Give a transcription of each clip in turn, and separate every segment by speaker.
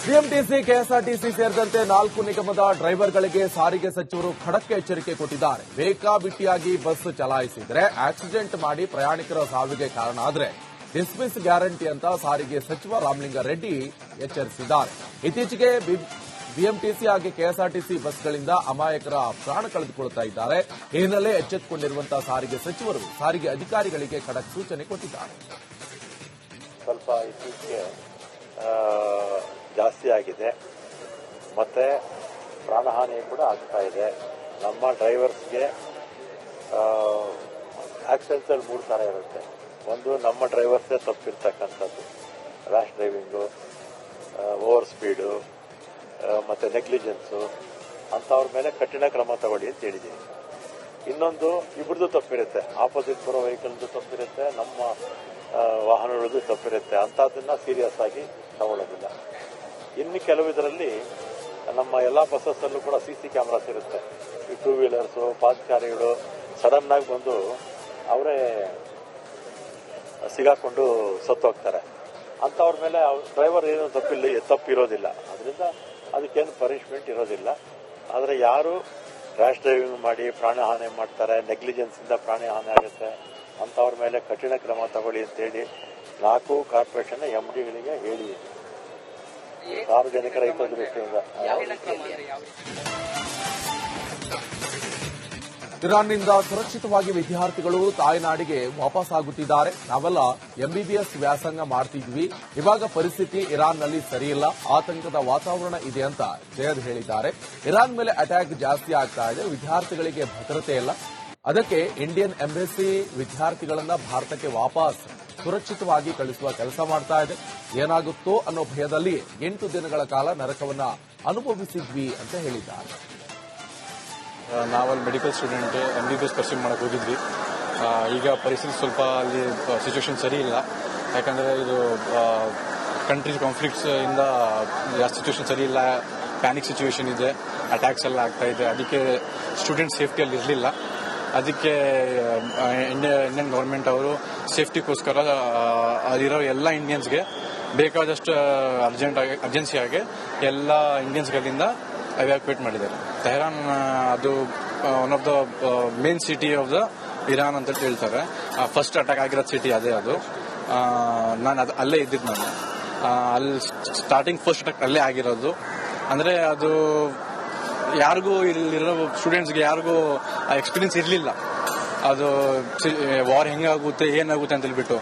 Speaker 1: BMTC, KSRTC ಸೇರಿದಂತೆ 4 ನಿಗಮದ ಡ್ರೈವರ್ಗಳಿಗೆ ಸಾರಿಗೆ ಸಚಿವರು ಖಡಕ್ ಎಚ್ಚರಿಕೆ ಕೊಟ್ಟಿದ್ದಾರೆ. ಬೇಕಾಬಿಟ್ಟಿಯಾಗಿ ಬಸ್ ಚಲಾಯಿಸಿದ್ರೆ ಆಕ್ಸಿಡೆಂಟ್ ಮಾಡಿ ಪ್ರಯಾಣಿಕರ ಸಾವಿಗೆ ಕಾರಣ ಆದರೆ ಡಿಸ್ಮಿಸ್ ಗ್ಯಾರಂಟಿ ಅಂತ ಸಾರಿಗೆ ಸಚಿವ ರಾಮಲಿಂಗಾರೆಡ್ಡಿ ಎಚ್ಚರಿಸಿದ್ದಾರೆ. ಇತ್ತೀಚೆಗೆ ಬಿಎಂಟಿಸಿ ಹಾಗೆ ಕೆಎಸ್ಆರ್ಟಿಸಿ ಬಸ್ಗಳಿಂದ ಅಮಾಯಕರ ಪ್ರಾಣ ಕಳೆದುಕೊಳ್ಳುತ್ತಾ ಇದ್ದಾರೆ. ಈ ಹಿನ್ನೆಲೆ ಎಚ್ಚೆತ್ತುಕೊಂಡಿರುವಂತಹ ಸಾರಿಗೆ ಸಚಿವರು ಸಾರಿಗೆ ಅಧಿಕಾರಿಗಳಿಗೆ ಖಡಕ್ ಸೂಚನೆ ಕೊಟ್ಟಿದ್ದಾರೆ.
Speaker 2: ಸ್ವಲ್ಪ ಇತ್ತೀಚೆಗೆ ಜಾಸ್ತಿ ಆಗಿದೆ, ಮತ್ತೆ ಪ್ರಾಣಹಾನಿ ಕೂಡ ಆಗ್ತಾ ಇದೆ. ನಮ್ಮ ಡ್ರೈವರ್ಸ್ಗೆ ಆಕ್ಸಿಡೆಂಟ್ಸ್ 3 ಥರ ಇರುತ್ತೆ. ಒಂದು, ನಮ್ಮ ಡ್ರೈವರ್ಸೇ ತಪ್ಪಿರ್ತಕ್ಕಂಥದ್ದು, ರ್ಯಾಶ್ ಡ್ರೈವಿಂಗು, ಓವರ್ ಸ್ಪೀಡು, ಮತ್ತೆ ನೆಗ್ಲಿಜೆನ್ಸು, ಅಂಥವ್ರ ಮೇಲೆ ಕಠಿಣ ಕ್ರಮ ತಗೊಳ್ಳಿ ಅಂತ ಹೇಳಿದ್ದೀನಿ. ಇನ್ನೊಂದು, ಇಬ್ಬರದು ತಪ್ಪಿರುತ್ತೆ, ಆಪೋಸಿಟ್ ಬರೋ ವೆಹಿಕಲ್ದು ತಪ್ಪಿರುತ್ತೆ, ನಮ್ಮ ವಾಹನಗಳದ್ದು ತಪ್ಪಿರುತ್ತೆ. ಅಂಥದ್ದನ್ನ ಸೀರಿಯಸ್ ಆಗಿ ತಗೊಳ್ಳೋದಿಲ್ಲ. ಇನ್ನು ಕೆಲವು ಇದರಲ್ಲಿ ನಮ್ಮ ಎಲ್ಲ ಬಸ್ಸಸ್ಸಲ್ಲೂ ಕೂಡ CC ಕ್ಯಾಮ್ರಾಸ್ ಇರುತ್ತೆ. ಈ 2 ವೀಲರ್ಸು, ಪಾದಚಾರಿಗಳು ಸಡನ್ ಆಗಿ ಬಂದು ಅವರೇ ಸಿಗಾಕೊಂಡು ಸತ್ತೋಗ್ತಾರೆ. ಅಂಥವ್ರ ಮೇಲೆ ಡ್ರೈವರ್ ಏನು ತಪ್ಪಿರೋದಿಲ್ಲ, ಅದರಿಂದ ಅದಕ್ಕೇನು ಪನಿಷ್ಮೆಂಟ್ ಇರೋದಿಲ್ಲ. ಆದರೆ ಯಾರು ರ್ಯಾಶ್ ಡ್ರೈವಿಂಗ್ ಮಾಡಿ ಪ್ರಾಣಹಾನಿ ಮಾಡ್ತಾರೆ, ನೆಗ್ಲಿಜೆನ್ಸ್ ಇಂದ ಪ್ರಾಣಹಾನಿ ಆಗುತ್ತೆ, ಅಂಥವ್ರ ಮೇಲೆ ಕಠಿಣ ಕ್ರಮ ತಗೊಳ್ಳಿ ಅಂತೇಳಿ 4 ಕಾರ್ಪೊರೇಷನ್ MDಗಳಿಗೆ ಹೇಳಿ ಸಾರ್ವಜನಿಕರ ಹಿತದೃಷ್ಟಿಯಿಂದ.
Speaker 1: ಇರಾನ್ನಿಂದ ಸುರಕ್ಷಿತವಾಗಿ ವಿದ್ಯಾರ್ಥಿಗಳು ತಾಯ್ನಾಡಿಗೆ ವಾಪಸ್ಸಾಗುತ್ತಿದ್ದಾರೆ. ನಾವೆಲ್ಲ MBBS ವ್ಯಾಸಂಗ ಮಾಡ್ತಿದ್ವಿ, ಇವಾಗ ಪರಿಸ್ಥಿತಿ ಇರಾನ್ನಲ್ಲಿ ಸರಿಯಿಲ್ಲ, ಆತಂಕದ ವಾತಾವರಣ ಇದೆ ಅಂತ ಜಯದ್ ಹೇಳಿದ್ದಾರೆ. ಇರಾನ್ ಮೇಲೆ ಅಟ್ಯಾಕ್ ಜಾಸ್ತಿ ಆಗ್ತಾ ಇದೆ, ವಿದ್ಯಾರ್ಥಿಗಳಿಗೆ ಭದ್ರತೆ ಇಲ್ಲ. ಅದಕ್ಕೆ ಇಂಡಿಯನ್ ಎಂಬಸಿ ವಿದ್ಯಾರ್ಥಿಗಳನ್ನ ಭಾರತಕ್ಕೆ ವಾಪಸ್ ಸುರಕ್ಷಿತವಾಗಿ ಕಳಿಸುವ ಕೆಲಸ ಮಾಡ್ತಾ ಇದೆ. ಏನಾಗುತ್ತೋ ಅನ್ನೋ ಭಯದಲ್ಲಿ 8 ದಿನಗಳ ಕಾಲ ನರಕವನ್ನ ಅನುಭವಿಸಿದ್ವಿ ಅಂತ ಹೇಳಿದ್ದಾರೆ.
Speaker 3: ನಾವಲ್ಲಿ ಮೆಡಿಕಲ್ ಸ್ಟೂಡೆಂಟ್ MBBS ಪರ್ಸ್ಯೂ ಮಾಡಕ್ಕೆ ಹೋಗಿದ್ವಿ. ಈಗ ಪರಿಸ್ಥಿತಿ ಸ್ವಲ್ಪ ಅಲ್ಲಿ ಸಿಚುವೇಶನ್ ಸರಿ ಇಲ್ಲ, ಯಾಕಂದರೆ ಇದು ಕಂಟ್ರೀಸ್ ಕಾನ್ಫ್ಲಿಕ್ಟ್ಸ್ ಇಂದ ಸಿಚುವೇಶನ್ ಸರಿ ಇಲ್ಲ, ಪ್ಯಾನಿಕ್ ಸಿಚುವೇಶನ್ ಇದೆ, ಅಟ್ಯಾಕ್ಸ್ ಎಲ್ಲ ಆಗ್ತಾ ಇದೆ. ಅದಕ್ಕೆ ಸ್ಟೂಡೆಂಟ್ ಸೇಫ್ಟಿಯಲ್ಲಿ ಇರಲಿಲ್ಲ. ಅದಕ್ಕೆ ಇಂಡಿಯನ್ ಗೌರ್ಮೆಂಟ್ ಅವರು ಸೇಫ್ಟಿಗೋಸ್ಕರ ಅಲ್ಲಿರೋ ಎಲ್ಲ ಇಂಡಿಯನ್ಸ್ಗೆ ಬೇಕಾದಷ್ಟು ಅರ್ಜೆನ್ಸಿಯಾಗಿ ಎಲ್ಲ ಇಂಡಿಯನ್ಸ್ಗಳಿಂದ ಎವ್ಯಾಕ್ಯುಯೇಟ್ ಮಾಡಿದ್ದಾರೆ. ತೆಹರಾನ್ ಅದು one of the main city of the Iran ಅಂತ ಹೇಳ್ತಾರೆ. ಫಸ್ಟ್ ಅಟ್ಯಾಕ್ ಆಗಿರೋ ಸಿಟಿ ಅದೇ. ಅದು ನಾನು ಅಲ್ಲೇ ಇದ್ದಿದ್ದು. ನಾನು ಅಲ್ಲಿ ಸ್ಟಾರ್ಟಿಂಗ್ ಫಸ್ಟ್ ಅಟ್ಯಾಕ್ ಅಲ್ಲೇ ಆಗಿರೋದು. ಅಂದರೆ ಅದು ಯಾರಿಗೂ ಇಲ್ಲಿರೋ ಸ್ಟೂಡೆಂಟ್ಸ್ಗೆ ಯಾರಿಗೂ ಎಕ್ಸ್ಪೀರಿಯನ್ಸ್ ಇರಲಿಲ್ಲ. ಅದು ವಾರ್ ಹೆಂಗಾಗುತ್ತೆ ಏನಾಗುತ್ತೆ ಅಂತ ಹೇಳ್ಬಿಟ್ಟು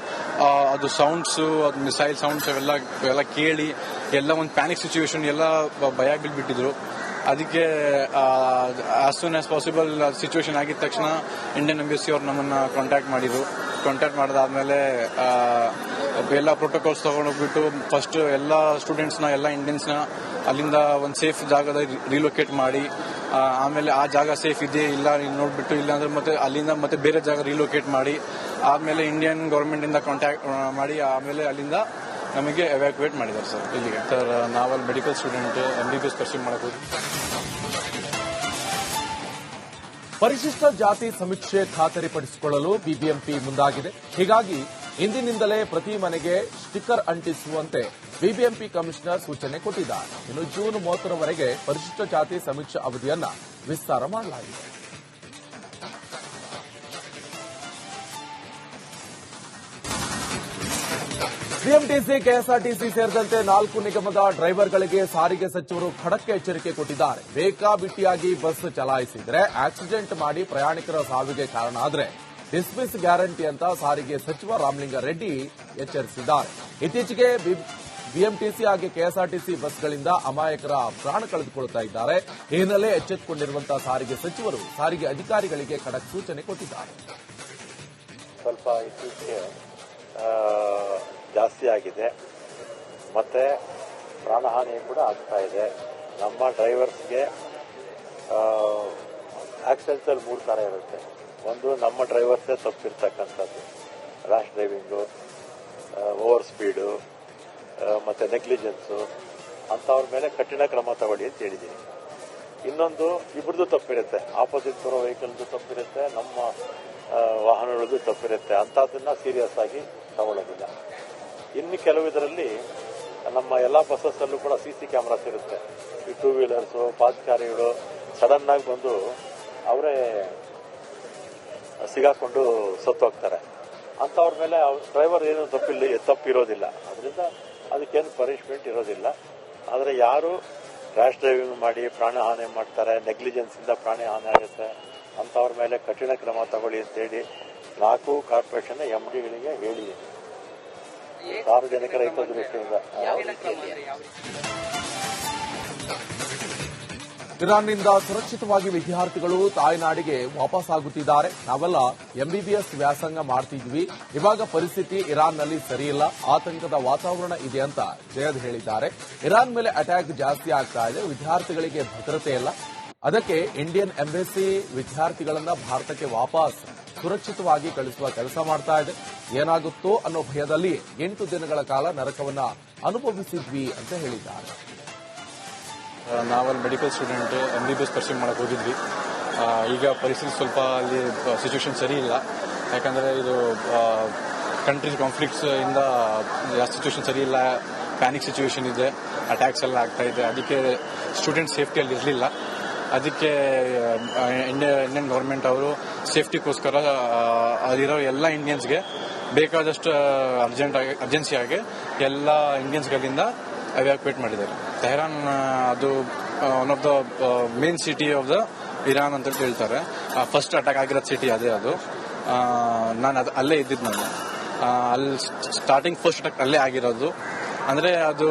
Speaker 3: ಅದು ಸೌಂಡ್ಸು, ಅದು ಮಿಸೈಲ್ ಸೌಂಡ್ಸ್ ಅವೆಲ್ಲ ಕೇಳಿ ಎಲ್ಲ ಒಂದು ಪ್ಯಾನಿಕ್ ಸಿಚುವೇಶನ್, ಎಲ್ಲ ಭಯ ಬೀಳ್ಬಿಟ್ಟಿದ್ರು. ಅದಕ್ಕೆ as soon as possible situation ಆಗಿದ ತಕ್ಷಣ ಇಂಡಿಯನ್ ಎಂಬಸಿ ಅವ್ರು ನಮ್ಮನ್ನ ಕಾಂಟ್ಯಾಕ್ಟ್ ಮಾಡಿದ್ರು. ಕಾಂಟ್ಯಾಕ್ಟ್ ಮಾಡಿದಾದ್ಮೇಲೆ ಎಲ್ಲ ಪ್ರೋಟೋಕಾಲ್ಸ್ ತಗೊಂಡೋಗ್ಬಿಟ್ಟು ಫಸ್ಟ್ ಎಲ್ಲ ಸ್ಟೂಡೆಂಟ್ಸ್ನ, ಎಲ್ಲ ಇಂಡಿಯನ್ಸ್ನ ಅಲ್ಲಿಂದ ಒಂದು ಸೇಫ್ ಜಾಗದ ರಿಲೊಕೇಟ್ ಮಾಡಿ, ಆಮೇಲೆ ಆ ಜಾಗ ಸೇಫ್ ಇದೆ ಇಲ್ಲ ನೋಡ್ಬಿಟ್ಟು, ಇಲ್ಲ ಅಂದ್ರೆ ಮತ್ತೆ ಅಲ್ಲಿಂದ ಮತ್ತೆ ಬೇರೆ ಜಾಗ ರಿಲೊಕೇಟ್ ಮಾಡಿ, ಆಮೇಲೆ ಇಂಡಿಯನ್ ಗೌರ್ಮೆಂಟ್ ಇಂದ ಕಾಂಟ್ಯಾಕ್ಟ್ ಮಾಡಿ ಆಮೇಲೆ ಅಲ್ಲಿಂದ ನಮಗೆ ಎವ್ಯಾಕ್ಯುಯೇಟ್ ಮಾಡಿದ್ದಾರೆ ಸರ್ ಇಲ್ಲಿಗೆ. ಸರ್ ನಾವಲ್ಲಿ ಮೆಡಿಕಲ್ ಸ್ಟೂಡೆಂಟ್ MBBS ಪರ್ಸ್ಯೂ ಮಾಡಕ್ಕೆ ಹೋಗಿ.
Speaker 1: ಪರಿಶಿಷ್ಟ ಜಾತಿ ಸಮೀಕ್ಷೆ ಖಾತರಿಪಡಿಸಿಕೊಳ್ಳಲು ಬಿಬಿಎಂಪಿ ಮುಂದಾಗಿದೆ. ಹೀಗಾಗಿ ಇಂದಿನಿಂದಲೇ ಪ್ರತಿ ಮನೆಗೆ ಸ್ಟಿಕ್ಕರ್ ಅಂಟಿಸುವಂತೆ ಬಿಬಿಎಂಪಿ ಕಮಿಷನರ್ ಸೂಚನೆ ಕೊಟ್ಟಿದ್ದಾರೆ. ಇನ್ನು ಜೂನ್ 30ರವರೆಗೆ ಪರಿಶಿಷ್ಟ ಜಾತಿ ಸಮೀಕ್ಷೆ ಅವಧಿಯನ್ನ ವಿಸ್ತಾರ ಮಾಡಲಾಗಿದೆ. ಬಿಎಂಟಿಸಿ, ಕೆಎಸ್ಆರ್ಟಿಸಿ ಸೇರಿದಂತೆ 4 ನಿಗಮದ ಡ್ರೈವರ್ಗಳಿಗೆ ಸಾರಿಗೆ ಸಚಿವರು ಖಡಕ್ ಎಚ್ಚರಿಕೆ ಕೊಟ್ಟಿದ್ದಾರೆ. ಬೇಕಾಬಿಟ್ಟಿಯಾಗಿ ಬಸ್ ಚಲಾಯಿಸಿದ್ರೆ ಆಕ್ಸಿಡೆಂಟ್ ಮಾಡಿ ಪ್ರಯಾಣಿಕರ ಸಾವಿಗೆ ಕಾರಣ ಆದರೆ ಡಿಸ್ಮಿಸ್ ಗ್ಯಾರಂಟಿ ಅಂತ ಸಾರಿಗೆ ಸಚಿವ ರಾಮಲಿಂಗಾರೆಡ್ಡಿ ಎಚ್ಚರಿಸಿದ್ದಾರೆ. ಇತ್ತೀಚೆಗೆ ಬಿಎಂಟಿಸಿ ಹಾಗೆ ಕೆಎಸ್ಆರ್ಟಿಸಿ ಬಸ್ಗಳಿಂದ ಅಮಾಯಕರ ಪ್ರಾಣ ಕಳೆದುಕೊಳ್ಳುತ್ತಾ ಇದ್ದಾರೆ. ಈ ಹಿನ್ನೆಲೆ ಎಚ್ಚೆತ್ತುಕೊಂಡಿರುವಂತಹ ಸಾರಿಗೆ ಸಚಿವರು ಸಾರಿಗೆ ಅಧಿಕಾರಿಗಳಿಗೆ ಖಡಕ್ ಸೂಚನೆ ಕೊಟ್ಟಿದ್ದಾರೆ.
Speaker 2: ಸ್ವಲ್ಪ ಇತ್ತೀಚೆಗೆ ಜಾಸ್ತಿ ಆಗಿದೆ, ಮತ್ತೆ ಪ್ರಾಣಹಾನಿ ಕೂಡ ಆಗ್ತಾ ಇದೆ. ನಮ್ಮ ಡ್ರೈವರ್ಸ್ಗೆ ಆಕ್ಸಿಡೆಂಟ್ಸ್ 3 ಥರ ಇರುತ್ತೆ. ಒಂದು, ನಮ್ಮ ಡ್ರೈವರ್ಸೇ ತಪ್ಪಿರ್ತಕ್ಕಂಥದ್ದು, ರ್ಯಾಶ್ ಡ್ರೈವಿಂಗು, ಓವರ್ ಸ್ಪೀಡು, ಮತ್ತೆ ನೆಗ್ಲಿಜೆನ್ಸು, ಅಂಥವ್ರ ಮೇಲೆ ಕಠಿಣ ಕ್ರಮ ತಗೊಳ್ಳಿ ಅಂತ ಹೇಳಿದ್ದೀನಿ. ಇನ್ನೊಂದು, ಇಬ್ಬರದು ತಪ್ಪಿರುತ್ತೆ, ಆಪೋಸಿಟ್ ಬರೋ ವೆಹಿಕಲ್ದು ತಪ್ಪಿರುತ್ತೆ, ನಮ್ಮ ವಾಹನಗಳದ್ದು ತಪ್ಪಿರುತ್ತೆ. ಅಂಥದ್ದನ್ನ ಸೀರಿಯಸ್ ಆಗಿ ತಗೊಳ್ಳೋದಿಲ್ಲ. ಇನ್ನು ಕೆಲವು ಇದರಲ್ಲಿ ನಮ್ಮ ಎಲ್ಲ ಬಸ್ಸಸ್ಸಲ್ಲೂ ಕೂಡ CC ಕ್ಯಾಮ್ರಾಸ್ ಇರುತ್ತೆ. ಈ 2 ವೀಲರ್ಸು ಪಾದಚಾರಿಗಳು ಸಡನ್ ಆಗಿ ಬಂದು ಅವರೇ ಸಿಗಾಕೊಂಡು ಸತ್ತೋಗ್ತಾರೆ. ಅಂಥವ್ರ ಮೇಲೆ ಡ್ರೈವರ್ ಏನು ತಪ್ಪಿರೋದಿಲ್ಲ. ಅದರಿಂದ ಅದಕ್ಕೇನು ಪನಿಷ್ಮೆಂಟ್ ಇರೋದಿಲ್ಲ. ಆದರೆ ಯಾರು ರ್ಯಾಶ್ ಡ್ರೈವಿಂಗ್ ಮಾಡಿ ಪ್ರಾಣ ಹಾನಿ ಮಾಡ್ತಾರೆ, ನೆಗ್ಲಿಜೆನ್ಸ್ ಇಂದ ಪ್ರಾಣ ಹಾನಿ ಆಗುತ್ತೆ, ಅಂಥವ್ರ ಮೇಲೆ ಕಠಿಣ ಕ್ರಮ ತಗೊಳ್ಳಿ ಅಂತೇಳಿ 4 ಕಾರ್ಪೊರೇಷನ್ MDಗಳಿಗೆ ಹೇಳಿದೆ. ಸಾರ್ವಜನಿಕರ ಹಿತದೃಷ್ಟಿಯಿಂದ
Speaker 1: ಇರಾನ್ನಿಂದ ಸುರಕ್ಷಿತವಾಗಿ ವಿದ್ಯಾರ್ಥಿಗಳು ತಾಯ್ನಾಡಿಗೆ ವಾಪಸ್ಸಾಗುತ್ತಿದ್ದಾರೆ. ನಾವೆಲ್ಲ MBBS ವ್ಯಾಸಂಗ ಮಾಡ್ತಿದ್ವಿ. ಇವಾಗ ಪರಿಸ್ಥಿತಿ ಇರಾನ್ನಲ್ಲಿ ಸರಿಯಿಲ್ಲ, ಆತಂಕದ ವಾತಾವರಣ ಇದೆ ಅಂತ ಜಯದ್ ಹೇಳಿದ್ದಾರೆ. ಇರಾನ್ ಮೇಲೆ ಅಟ್ಯಾಕ್ ಜಾಸ್ತಿ ಆಗ್ತಾ ಇದೆ, ವಿದ್ಯಾರ್ಥಿಗಳಿಗೆ ಭದ್ರತೆ ಇಲ್ಲ. ಅದಕ್ಕೆ ಇಂಡಿಯನ್ ಎಂಬೆಸಿ ವಿದ್ಯಾರ್ಥಿಗಳನ್ನ ಭಾರತಕ್ಕೆ ವಾಪಸ್ ಸುರಕ್ಷಿತವಾಗಿ ಕಳಿಸುವ ಕೆಲಸ ಮಾಡ್ತಾ ಇದೆ. ಏನಾಗುತ್ತೋ ಅನ್ನೋ ಭಯದಲ್ಲಿ 8 ದಿನಗಳ ಕಾಲ ನರಕವನ್ನ ಅನುಭವಿಸಿದ್ವಿ ಅಂತ ಹೇಳಿದ್ದಾರೆ.
Speaker 3: ನಾವಲ್ಲಿ ಮೆಡಿಕಲ್ ಸ್ಟೂಡೆಂಟ್ MBBS ಪರ್ಸ್ಯೂ ಮಾಡಕ್ಕೆ ಹೋಗಿದ್ವಿ. ಈಗ ಪರಿಸ್ಥಿತಿ ಸ್ವಲ್ಪ ಅಲ್ಲಿ ಸಿಚುವೇಶನ್ ಸರಿ ಇಲ್ಲ. ಯಾಕಂದರೆ ಇದು ಕಂಟ್ರೀಸ್ ಕಾನ್ಫ್ಲಿಕ್ಟ್ಸ್ ಇಂದ ಸಿಚುವೇಶನ್ ಸರಿ ಇಲ್ಲ, ಪ್ಯಾನಿಕ್ ಸಿಚುವೇಶನ್ ಇದೆ, ಅಟ್ಯಾಕ್ಸ್ ಎಲ್ಲ ಆಗ್ತಾ ಇದೆ. ಅದಕ್ಕೆ ಸ್ಟೂಡೆಂಟ್ ಸೇಫ್ಟಿಯಲ್ಲಿ ಇರಲಿಲ್ಲ. ಅದಕ್ಕೆ ಇಂಡಿಯನ್ ಗೌರ್ಮೆಂಟ್ ಅವರು ಸೇಫ್ಟಿಗೋಸ್ಕರ ಅಲ್ಲಿರೋ ಎಲ್ಲ ಇಂಡಿಯನ್ಸ್ಗೆ ಬೇಕಾದಷ್ಟು ಅರ್ಜೆನ್ಸಿಯಾಗಿ ಎಲ್ಲ ಇಂಡಿಯನ್ಸ್ಗಳಿಂದ ಎವ್ಯಾಕ್ಯುಯೇಟ್ ಮಾಡಿದ್ದಾರೆ. ತೆಹರಾನ್ ಅದು one of the main city of the Iran ಅಂತ ಹೇಳ್ತಾರೆ. ಫಸ್ಟ್ ಅಟ್ಯಾಕ್ ಆಗಿರೋ ಸಿಟಿ ಅದೇ. ಅದು ನಾನು ಅಲ್ಲೇ ಇದ್ದಿದ್ದು. ನಾನು ಅಲ್ಲಿ ಸ್ಟಾರ್ಟಿಂಗ್ ಫಸ್ಟ್ ಅಟ್ಯಾಕ್ ಅಲ್ಲೇ ಆಗಿರೋದು. ಅಂದರೆ ಅದು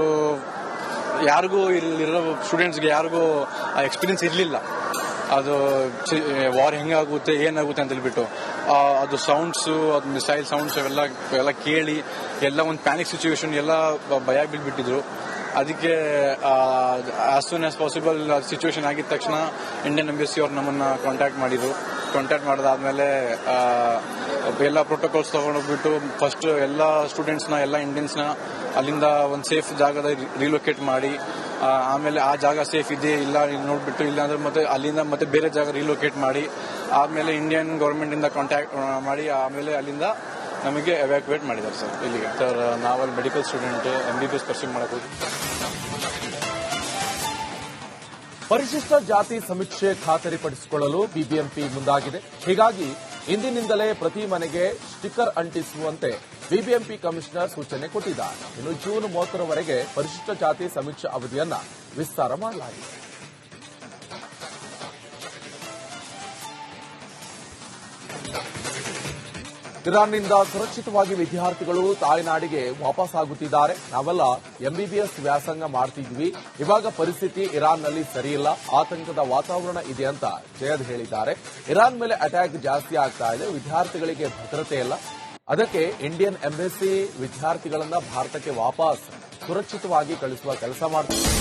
Speaker 3: ಯಾರಿಗೂ ಇಲ್ಲಿರೋ ಸ್ಟೂಡೆಂಟ್ಸ್ಗೆ ಯಾರಿಗೂ ಎಕ್ಸ್ಪೀರಿಯನ್ಸ್ ಇರಲಿಲ್ಲ. ಅದು ವಾರ್ ಹೆಂಗಾಗುತ್ತೆ ಏನಾಗುತ್ತೆ ಅಂತ ಹೇಳ್ಬಿಟ್ಟು ಅದು ಸೌಂಡ್ಸು, ಅದು ಮಿಸೈಲ್ ಸೌಂಡ್ಸ್ ಎಲ್ಲ ಕೇಳಿ ಎಲ್ಲ ಒಂದು ಪ್ಯಾನಿಕ್ ಸಿಚುವೇಶನ್, ಎಲ್ಲ ಭಯ ಬೀಳ್ಬಿಟ್ಟಿದ್ರು. ಅದಕ್ಕೆ as soon as possible situation ಆಗಿದ ತಕ್ಷಣ ಇಂಡಿಯನ್ ಎಂಬಸಿ ಅವ್ರು ನಮ್ಮನ್ನ ಕಾಂಟ್ಯಾಕ್ಟ್ ಮಾಡಿದ್ರು. ಕಾಂಟ್ಯಾಕ್ಟ್ ಮಾಡಿದಾದ್ಮೇಲೆ ಎಲ್ಲ ಪ್ರೋಟೋಕಾಲ್ಸ್ ತಗೊಂಡೋಗ್ಬಿಟ್ಟು ಫಸ್ಟ್ ಎಲ್ಲ ಸ್ಟೂಡೆಂಟ್ಸ್ನ ಎಲ್ಲ ಇಂಡಿಯನ್ಸ್ನ ಅಲ್ಲಿಂದ ಒಂದು ಸೇಫ್ ಜಾಗದ ರಿಲೊಕೇಟ್ ಮಾಡಿ, ಆಮೇಲೆ ಆ ಜಾಗ ಸೇಫ್ ಇದೆ ಇಲ್ಲ ನೋಡ್ಬಿಟ್ಟು, ಇಲ್ಲ ಅಂದ್ರೆ ಮತ್ತೆ ಅಲ್ಲಿಂದ ಮತ್ತೆ ಬೇರೆ ಜಾಗ ರಿಲೊಕೇಟ್ ಮಾಡಿ, ಆಮೇಲೆ ಇಂಡಿಯನ್ ಗೌರ್ಮೆಂಟ್ ಇಂದ ಕಾಂಟ್ಯಾಕ್ಟ್ ಮಾಡಿ ಆಮೇಲೆ ಅಲ್ಲಿಂದ ನಮಗೆ ಎವ್ಯಾಕ್ಯುಯೇಟ್ ಮಾಡಿದ್ದಾರೆ ಸರ್ ಇಲ್ಲಿಗೆ. ಸರ್ ನಾವಲ್ಲಿ ಮೆಡಿಕಲ್ ಸ್ಟೂಡೆಂಟ್ MBBS ಪರ್ಸ್ಯೂ ಮಾಡಕ್ಕೆ ಹೋಗಿ.
Speaker 1: ಪರಿಶಿಷ್ಟ ಜಾತಿ ಸಮೀಕ್ಷೆ ಖಾತರಿಪಡಿಸಿಕೊಳ್ಳಲು ಬಿಬಿಎಂಪಿ ಮುಂದಾಗಿದೆ. ಹೀಗಾಗಿ ಇಂದಿನಿಂದಲೇ ಪ್ರತಿ ಮನೆಗೆ ಸ್ಟಿಕ್ಕರ್ ಅಂಟಿಸುವಂತೆ ಬಿಬಿಎಂಪಿ ಕಮಿಷನರ್ ಸೂಚನೆ ಕೊಟ್ಟಿದ್ದಾರೆ. ಇನ್ನು ಜೂನ್ 30ರವರೆಗೆ ಪರಿಶಿಷ್ಟ ಜಾತಿ ಸಮೀಕ್ಷೆ ಅವಧಿಯನ್ನ ವಿಸ್ತಾರ ಮಾಡಲಾಗಿದೆ. ಇರಾನ್ನಿಂದ ಸುರಕ್ಷಿತವಾಗಿ ವಿದ್ಯಾರ್ಥಿಗಳು ತಾಯ್ನಾಡಿಗೆ ವಾಪಸ್ಸಾಗುತ್ತಿದ್ದಾರೆ. ನಾವೆಲ್ಲ MBBS ವ್ಯಾಸಂಗ ಮಾಡ್ತಿದ್ವಿ. ಇವಾಗ ಪರಿಸ್ಥಿತಿ ಇರಾನ್ನಲ್ಲಿ ಸರಿಯಿಲ್ಲ, ಆತಂಕದ ವಾತಾವರಣ ಇದೆ ಅಂತ ಜಯದ್ ಹೇಳಿದ್ದಾರೆ. ಇರಾನ್ ಮೇಲೆ ಅಟ್ಯಾಕ್ ಜಾಸ್ತಿ ಆಗ್ತಾ ಇದೆ, ವಿದ್ಯಾರ್ಥಿಗಳಿಗೆ ಭದ್ರತೆ ಇಲ್ಲ. ಅದಕ್ಕೆ ಇಂಡಿಯನ್ ಎಂಬೆಸಿ ವಿದ್ಯಾರ್ಥಿಗಳನ್ನ ಭಾರತಕ್ಕೆ ವಾಪಸ್ ಸುರಕ್ಷಿತವಾಗಿ ಕಳಿಸುವ ಕೆಲಸ ಮಾಡ್ತಿದೆ.